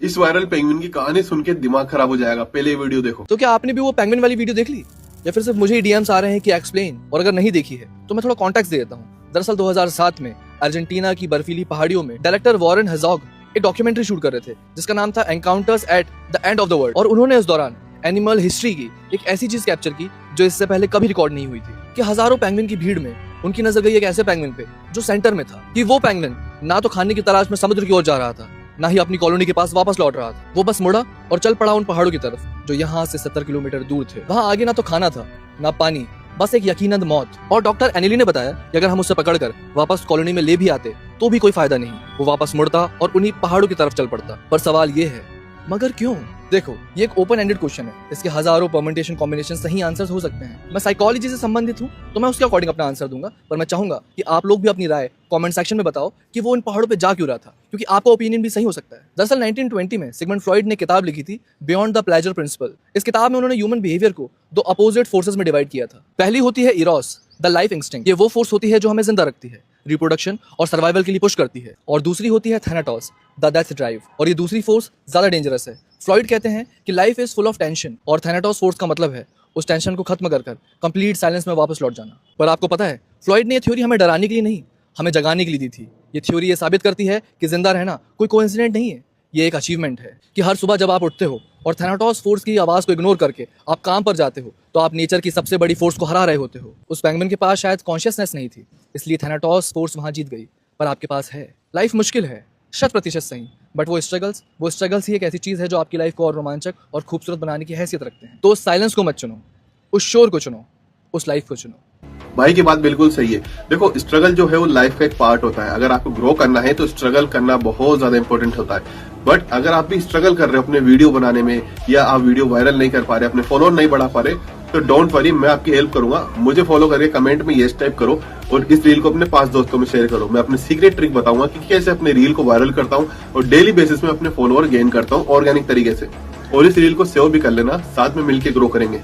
इस viral penguin की कहानी सुन के दिमाग खराब हो जाएगा, पहले ये वीडियो देखो। तो क्या आपने भी वो पेंगुइन वाली वीडियो देख ली, या फिर सिर्फ मुझे ही डीएम्स आ रहे हैं कि एक्सप्लेन? और अगर नहीं देखी है तो मैं थोड़ा कॉन्टेक्स्ट दे देता हूँ। दरअसल 2007 में अर्जेंटीना की बर्फीली पहाड़ियों में डायरेक्टर वॉरेन हेज़ॉग एक डॉक्यूमेंट्री शूट कर रहे थे जिसका नाम था encounters at the end of the world. और उन्होंने इस दौरान एनिमल हिस्ट्री की एक ऐसी चीज कैप्चर की जो इससे पहले कभी रिकॉर्ड नहीं हुई थी, कि हजारों पेंगुइन की भीड़ में उनकी नजर गई एक ऐसे पेंगुइन पे जो सेंटर में था, कि वो पेंगुइन ना तो खाने की तलाश में समुद्र की ओर जा रहा था, ना ही अपनी कॉलोनी के पास वापस लौट रहा था। वो बस मुड़ा और चल पड़ा उन पहाड़ों की तरफ जो यहाँ से 70 किलोमीटर दूर थे। वहाँ आगे ना तो खाना था ना पानी, बस एक यकीनन मौत। और डॉक्टर एनिली ने बताया कि अगर हम उसे पकड़कर वापस कॉलोनी में ले भी आते तो भी कोई फायदा नहीं, वो वापस मुड़ता और उन्हीं पहाड़ों की तरफ चल पड़ता। पर सवाल ये है, मगर क्यों? देखो, ये एक ओपन एंडेड क्वेश्चन है, इसके हजारों परम्यूटेशन कॉम्बिनेशन सही आंसर्स हो सकते हैं। मैं साइकोलॉजी से संबंधित हूँ तो मैं उसके अकॉर्डिंग अपना आंसर दूंगा, पर मैं चाहूंगा कि आप लोग भी अपनी राय कमेंट सेक्शन में बताओ कि वो इन पहाड़ों पे जा क्यों रहा था, क्योंकि आपका ओपिनियन भी सही हो सकता है। दरअसल 1920 में सिगमंड फ्रॉइड ने किताब लिखी थी बियॉन्ड द प्लेजर प्रिंसिपल। इस किताब में उन्होंने ह्यूमन बिहेवियर को दो अपोजिट फोर्सेस में डिवाइड किया था। पहली होती है इरोस, द लाइफ इंस्टिंक्ट। ये वो फोर्स होती है जो हमें जिंदा रखती है, रिप्रोडक्शन और सर्वाइवल के लिए पुश करती है। और दूसरी होती है थैनाटोस, द डेथ ड्राइव। और ये दूसरी फोर्स ज्यादा डेंजरस है। फ्रॉइड कहते हैं कि life is full of tension, और थैनाटोस फोर्स का मतलब है उस टेंशन को खत्म कर कंप्लीट साइलेंस में वापस लौट जाना। पर आपको पता है, फ्रॉइड ने ये थ्योरी हमें डराने के लिए नहीं, हमें जगाने के लिए दी थी। ये थ्योरी ये साबित करती है कि जिंदा रहना कोई कोइंसिडेंट नहीं है, ये एक अचीवमेंट है। कि हर सुबह जब आप उठते हो और थैनाटोस फोर्स की आवाज को इग्नोर करके आप काम पर जाते हो, तो आप नेचर की सबसे बड़ी फोर्स को हरा रहे होते हो। उस पेंगुइन के पास शायद कॉन्शियसनेस नहीं थी, इसलिए थैनाटोस फोर्स वहां जीत गई, पर आपके पास है। लाइफ मुश्किल है, 100% सही, बट वो स्ट्रगल्स ही एक ऐसी चीज है जो आपकी लाइफ को और रोमांचक और खूबसूरत बनाने की हैसियत रखते हैं। तो उस साइलेंस को मत चुनो, उस शोर को चुनो, उस लाइफ को चुनो। भाई की बात बिल्कुल सही है। देखो, स्ट्रगल जो है वो लाइफ का एक पार्ट होता है। अगर आपको ग्रो करना है तो स्ट्रगल करना बहुत ज्यादा इंपॉर्टेंट होता है। बट अगर आप भी स्ट्रगल कर रहे हो अपने वीडियो बनाने में, या आप वीडियो वायरल नहीं कर पा रहे, अपने फॉलोअर नहीं बढ़ा पा रहे, तो डोंट वरी, मैं आपकी हेल्प करूंगा। मुझे फॉलो करके कमेंट में यस टाइप करो और इस रील को अपने 5 दोस्तों में शेयर करो। मैं अपने सीक्रेट ट्रिक बताऊंगा कि कैसे अपने रील को वायरल करता हूँ और डेली बेसिस में अपने फॉलोअर गेन करता हूँ ऑर्गेनिक तरीके से। और इस रील को सेव भी कर लेना, साथ में मिलकर ग्रो करेंगे।